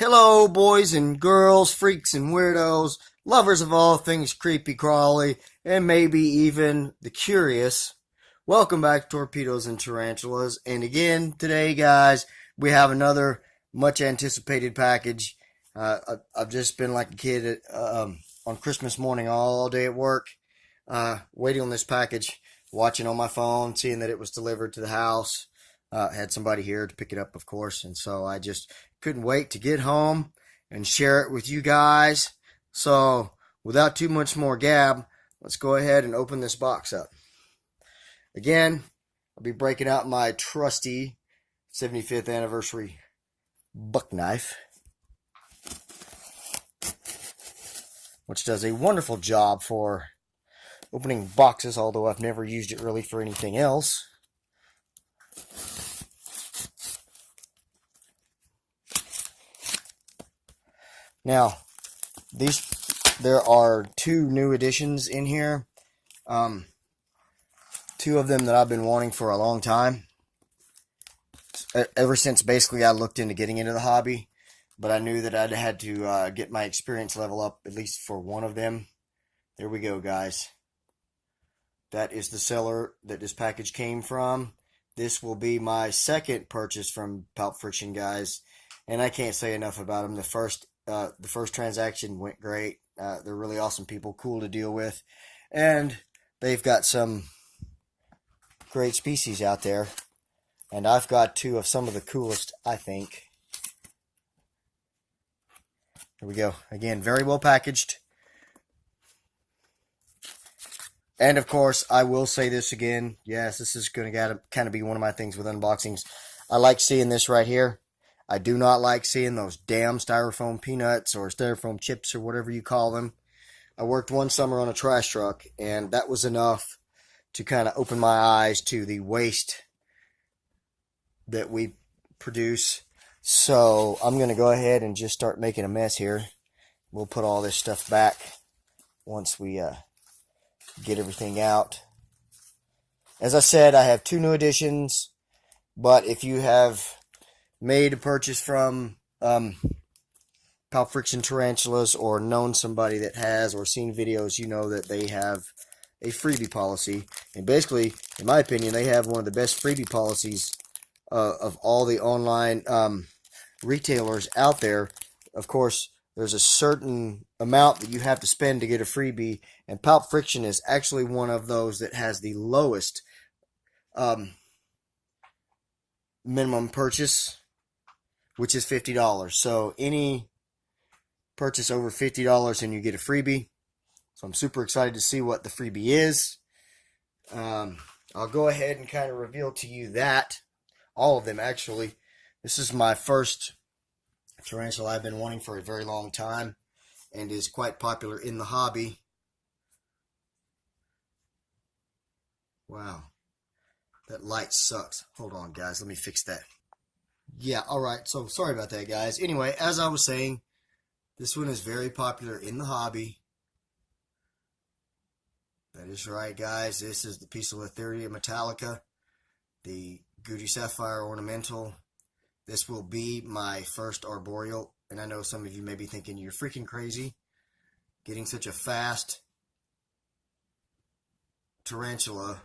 Hello, boys and girls, freaks and weirdos, lovers of all things creepy crawly, and maybe even the curious. Welcome back to Torpedoes and Tarantulas. And again, today, guys, we have another much anticipated package. I've just been like a kid on Christmas morning all day at work, waiting on this package, watching on my phone, seeing that it was delivered to the house. Had somebody here to pick it up, of course, and so I just couldn't wait to get home and share it with you guys. So, without too much more gab, let's go ahead and open this box up. Again, I'll be breaking out my trusty 75th anniversary buck knife, which does a wonderful job for opening boxes, although I've never used it really for anything else. Now, there are two new additions in here. Two of them that I've been wanting for a long time. Ever since basically I looked into getting into the hobby. But I knew that I'd had to get my experience level up, at least for one of them. There we go, guys. That is the seller that this package came from. This will be my second purchase from Palp Friction, guys. And I can't say enough about them. The first transaction went great. They're really awesome people, cool to deal with. And they've got some great species out there. And I've got two of some of the coolest, I think. Here we go. Again, very well packaged. And of course, I will say this again. Yes, this is going to kind of be one of my things with unboxings. I like seeing this right here. I do not like seeing those damn styrofoam peanuts or styrofoam chips or whatever you call them. I worked one summer on a trash truck, and that was enough to kind of open my eyes to the waste that we produce. So I'm going to go ahead and just start making a mess here. We'll put all this stuff back once we get everything out. As I said, I have two new additions, but if you have made a purchase from Palp Friction Tarantulas or known somebody that has or seen videos, you know that they have a freebie policy. And basically, in my opinion, they have one of the best freebie policies of all the online retailers out there. Of course, there's a certain amount that you have to spend to get a freebie, and Palp Friction is actually one of those that has the lowest minimum purchase, which is $50. So any purchase over $50 and you get a freebie. So I'm super excited to see what the freebie is. I'll go ahead and kind of reveal to you that. All of them, actually. This is my first tarantula I've been wanting for a very long time and is quite popular in the hobby. Wow. That light sucks. Hold on, guys. Let me fix that. Yeah, alright. So, sorry about that, guys. Anyway, as I was saying, this one is very popular in the hobby. That is right, guys. This is the Poecilotheria metallica, the Goody Sapphire ornamental. This will be my first arboreal, and I know some of you may be thinking you're freaking crazy getting such a fast tarantula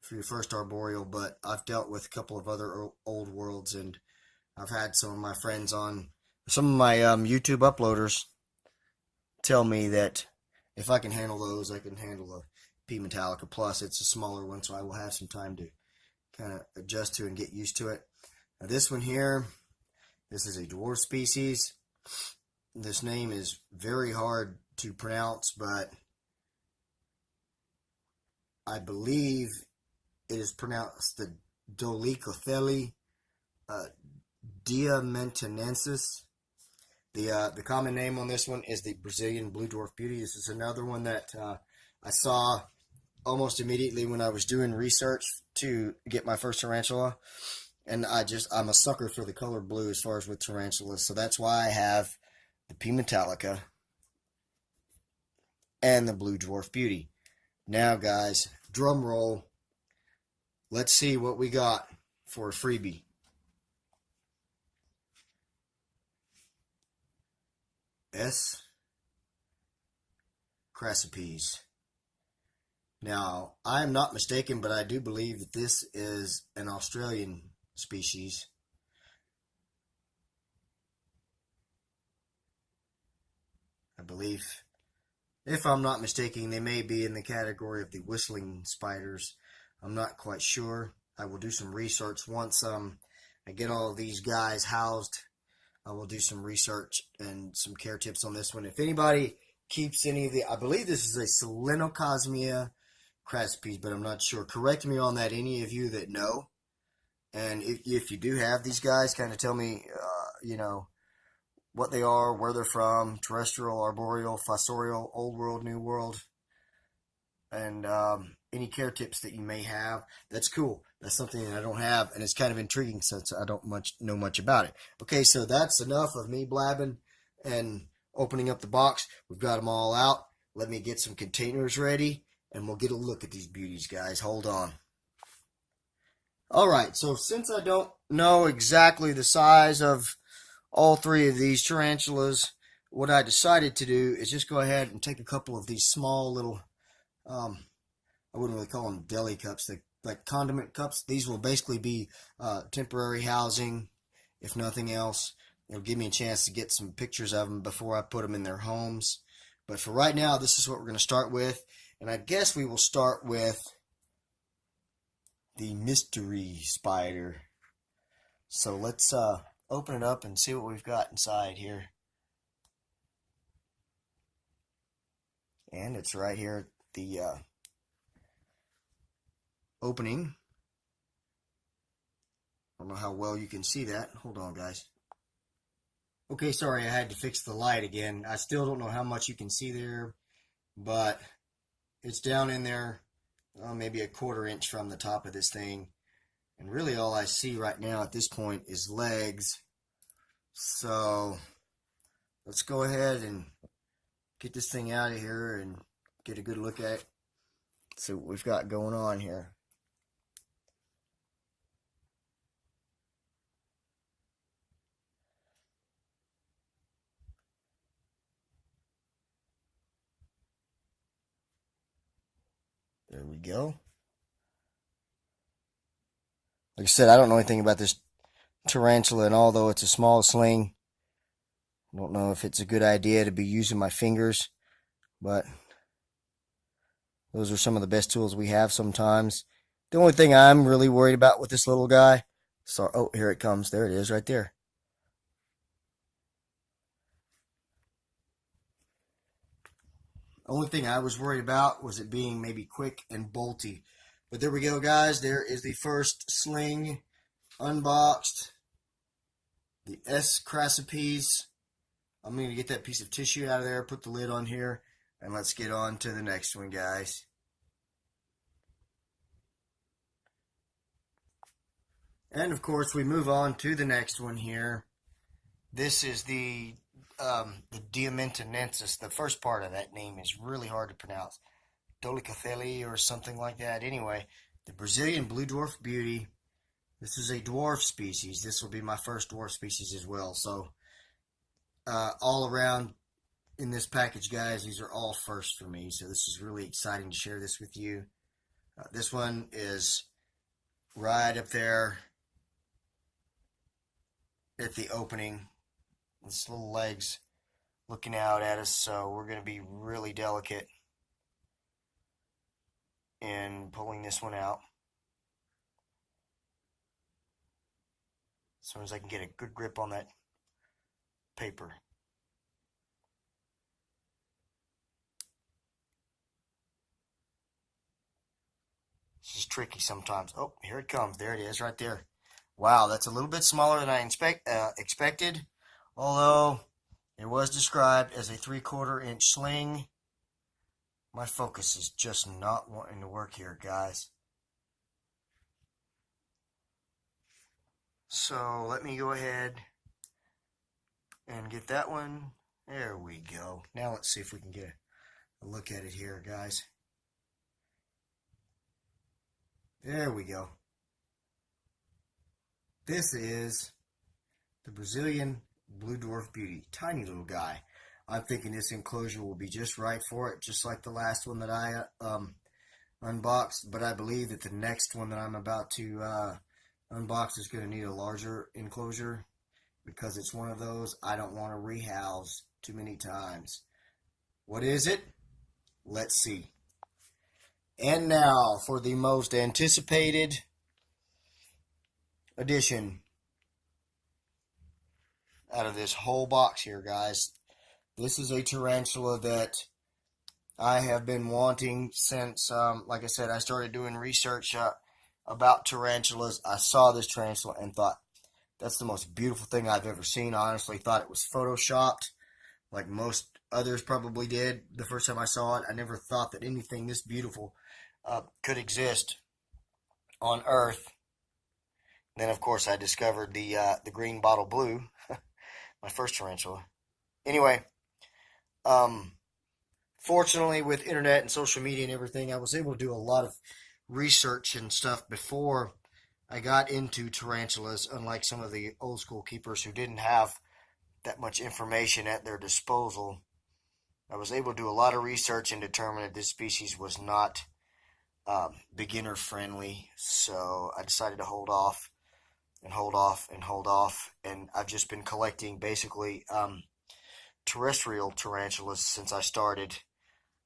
for your first arboreal, but I've dealt with a couple of other old worlds, and I've had some of my friends on, some of my YouTube uploaders tell me that if I can handle those, I can handle a P Metallica. Plus, it's a smaller one, so I will have some time to kind of adjust to and get used to it. Now, this one here, this is a dwarf species. This name is very hard to pronounce, but I believe it is pronounced the Dolichothele diamantinensis. The common name on this one is the Brazilian blue dwarf beauty. This is another one that I saw almost immediately when I was doing research to get my first tarantula, and I'm a sucker for the color blue as far as with tarantulas, so that's why I have the P Metallica and the blue dwarf beauty. Now, guys, drum roll. Let's see what we got for a freebie. S. crassipes. Now, I am not mistaken, but I do believe that this is an Australian species. I believe, if I'm not mistaken, they may be in the category of the whistling spiders. I'm not quite sure. I will do some research once I get all of these guys housed. I will do some research and some care tips on this one. If anybody keeps any of the, I believe this is a Selenocosmia crassipes, but I'm not sure. Correct me on that, any of you that know. And if you do have these guys, kind of tell me, what they are, where they're from, terrestrial, arboreal, fossorial, old world, new world, and any care tips that you may have. That's cool. That's something that I don't have, and it's kind of intriguing since I don't know much about it. Okay, so that's enough of me blabbing and opening up the box. We've got them all out. Let me get some containers ready, and we'll get a look at these beauties, guys. Hold on. All right, so since I don't know exactly the size of all three of these tarantulas, what I decided to do is just go ahead and take a couple of these small little, I wouldn't really call them deli cups, like condiment cups. These will basically be temporary housing, if nothing else. It'll give me a chance to get some pictures of them before I put them in their homes. But for right now, this is what we're going to start with. And I guess we will start with the mystery spider. So let's open it up and see what we've got inside here. And it's right here at the opening. I don't know how well you can see that. Hold on, guys. Okay, sorry, I had to fix the light again. I still don't know how much you can see there, but it's down in there, maybe a 1/4 inch from the top of this thing. And really all I see right now at this point is legs. So let's go ahead and get this thing out of here and get a good look at it. See what we've got going on here. There we go. Like I said, I don't know anything about this tarantula, and although it's a small sling, I don't know if it's a good idea to be using my fingers, but those are some of the best tools we have sometimes. The only thing I'm really worried about with this little guy, oh, here it comes. There it is right there. Only thing I was worried about was it being maybe quick and bolty. But there we go, guys. There is the first sling unboxed. The S. crassipes. I'm going to get that piece of tissue out of there, put the lid on here, and let's get on to the next one, guys. And of course, we move on to the next one here. This is the Diamantinensis. The first part of that name is really hard to pronounce. Dolichothele or something like that. Anyway, the Brazilian blue dwarf beauty. This is a dwarf species. This will be my first dwarf species as well. So all around in this package, guys, these are all first for me. So this is really exciting to share this with you. This one is right up there at the opening. Its little legs looking out at us, so we're going to be really delicate in pulling this one out. As soon as I can get a good grip on that paper. This is tricky sometimes. Oh, here it comes. There it is right there. Wow, that's a little bit smaller than I expected, although it was described as a 3/4 inch sling. My focus is just not wanting to work here, guys. So let me go ahead and get that one. There we go. Now let's see if we can get a look at it here, guys. There we go. This is the Brazilian blue dwarf beauty. Tiny little guy. I'm thinking this enclosure will be just right for it, just like the last one that I unboxed. But I believe that the next one that I'm about to unbox is going to need a larger enclosure, because it's one of those I don't want to rehouse too many times. What is it? Let's see. And now for the most anticipated addition out of this whole box here, guys. This is a tarantula that I have been wanting since, like I said, I started doing research about tarantulas. I saw this tarantula and thought, that's the most beautiful thing I've ever seen. I honestly thought it was photoshopped, like most others probably did the first time I saw it. I never thought that anything this beautiful could exist on Earth. Then, of course, I discovered the green bottle blue, my first tarantula. Anyway, fortunately, with internet and social media and everything, I was able to do a lot of research and stuff before I got into tarantulas, unlike some of the old school keepers who didn't have that much information at their disposal. I was able to do a lot of research and determine that this species was not beginner friendly, so I decided to hold off and hold off and hold off, and I've just been collecting basically terrestrial tarantulas since I started.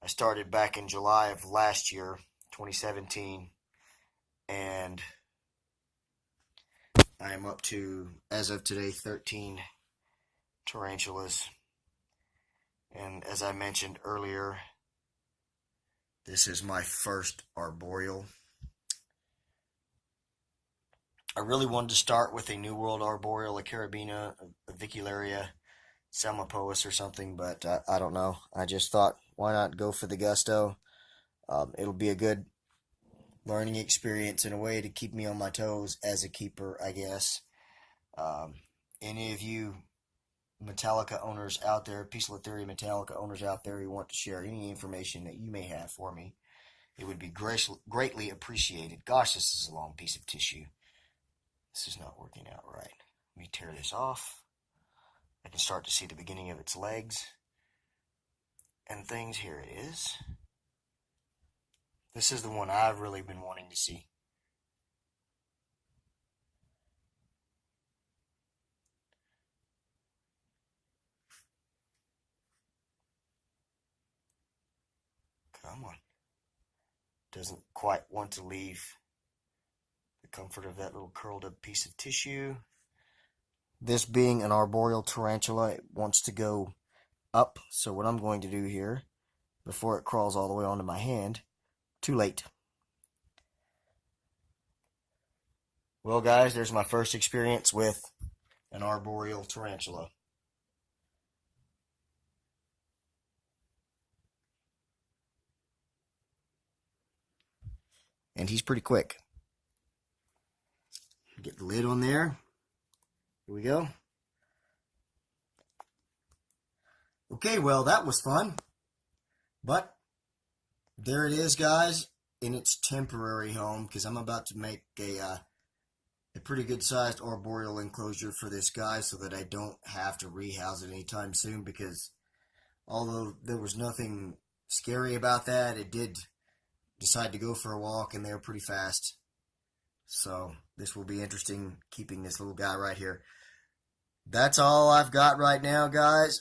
I started back in July of last year, 2017, and I am up to, as of today, 13 tarantulas. And as I mentioned earlier, this is my first arboreal. I really wanted to start with a New World arboreal, a carabina, a vicularia, Selmapois or something, but I don't know. I just thought, why not go for the gusto? It'll be a good learning experience in a way to keep me on my toes as a keeper, I guess. Any of you Metallica owners out there, Poecilotheria Metallica owners out there who want to share any information that you may have for me, it would be greatly appreciated. Gosh, this is a long piece of tissue. This is not working out right. Let me tear this off. I can start to see the beginning of its legs and things. Here it is. This is the one I've really been wanting to see. Come on. Doesn't quite want to leave the comfort of that little curled up piece of tissue. This being an arboreal tarantula, it wants to go up. So what I'm going to do here, before it crawls all the way onto my hand, too late. Well, guys, there's my first experience with an arboreal tarantula. And he's pretty quick. Get the lid on there. Here we go. Okay, well, that was fun. But there it is, guys, in its temporary home, because I'm about to make a pretty good sized arboreal enclosure for this guy so that I don't have to rehouse it anytime soon, because although there was nothing scary about that, it did decide to go for a walk, and they're pretty fast. So this will be interesting, keeping this little guy right here. That's all I've got right now, guys,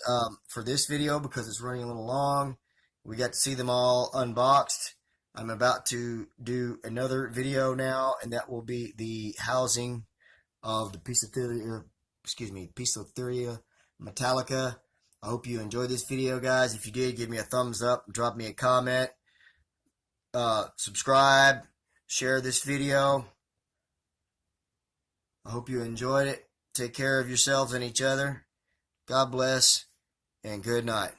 for this video, because it's running a little long. We got to see them all unboxed. I'm about to do another video now, and that will be the housing of the Poecilotheria Metallica. I hope you enjoyed this video, guys. If you did, give me a thumbs up, drop me a comment, subscribe, share this video. I hope you enjoyed it. Take care of yourselves and each other. God bless, and good night.